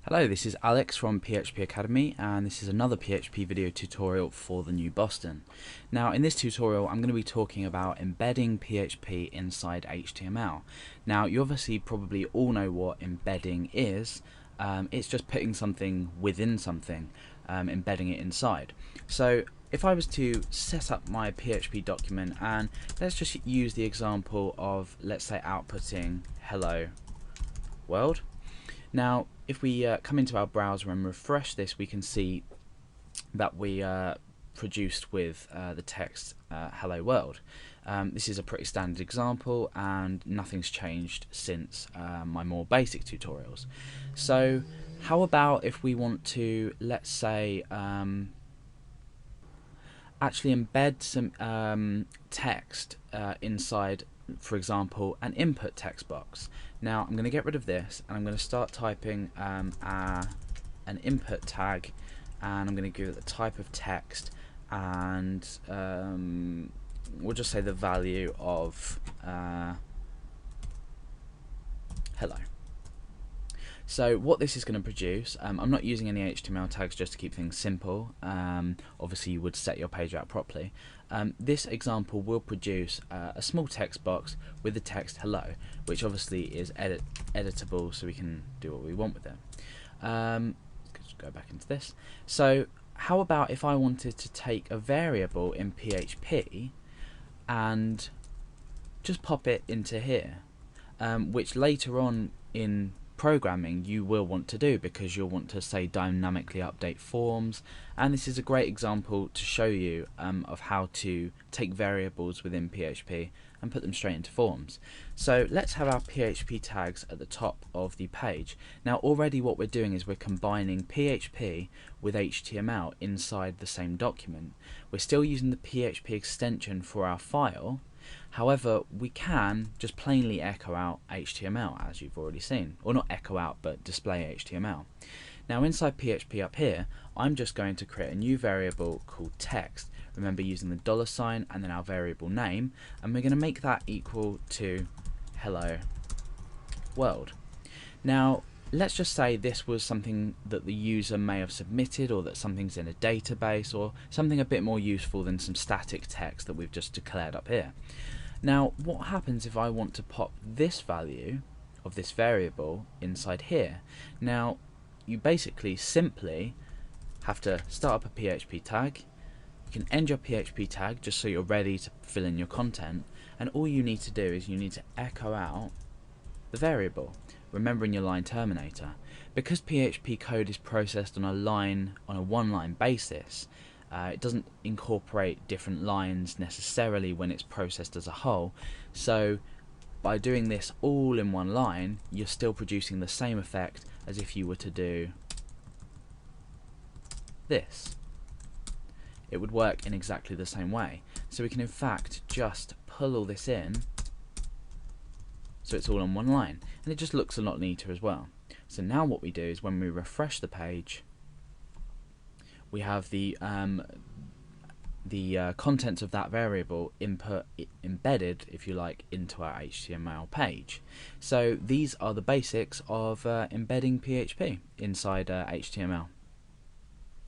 Hello, this is Alex from PHP Academy, and this is another PHP video tutorial for the new Boston. Now, in this tutorial I'm going to be talking about embedding PHP inside HTML. Now, you obviously probably all know what embedding is. It's just putting something within something, embedding it inside. So if I was to set up my PHP document, and let's just use the example of, let's say, outputting hello world. Now, if we come into our browser and refresh this, we can see that we produced with the text hello world. This is a pretty standard example, and nothing's changed since my more basic tutorials. So how about if we want to, let's say, actually embed some text inside, for example, an input text box. Now I'm going to get rid of this, and I'm going to start typing an input tag, and I'm going to give it the type of text, and we'll just say the value of hello. So what this is going to produce, I'm not using any HTML tags just to keep things simple. Obviously you would set your page out properly. This example will produce a small text box with the text hello, which obviously is editable, so we can do what we want with it. Let's go back into this. So how about if I wanted to take a variable in PHP and just pop it into here, which later on in programming you will want to do, because you'll want to, say, dynamically update forms, and this is a great example to show you of how to take variables within PHP and put them straight into forms. So let's have our PHP tags at the top of the page. Now already what we're doing is we're combining PHP with HTML inside the same document. We're still using the PHP extension for our file. However, we can just plainly echo out HTML, as you've already seen. Or not echo out, but display HTML. Now inside PHP up here, I'm just going to create a new variable called text. Remember, using the $ and then our variable name, and we're going to make that equal to hello world. Now let's just say this was something that the user may have submitted, or that something's in a database, or something a bit more useful than some static text that we've just declared up here. Now what happens if I want to pop this value of this variable inside here? Now you basically simply have to start up a PHP tag. You can end your PHP tag just so you're ready to fill in your content, and all you need to do is you need to echo out the variable, remembering your line terminator. Because PHP code is processed on a one-line basis, it doesn't incorporate different lines necessarily when it's processed as a whole. So by doing this all in one line, you're still producing the same effect as if you were to do this. It would work in exactly the same way. So we can in fact just pull all this in, so it's all on one line, and it just looks a lot neater as well. So now what we do is, when we refresh the page, we have the contents of that variable embedded, if you like, into our HTML page. So these are the basics of embedding PHP inside HTML.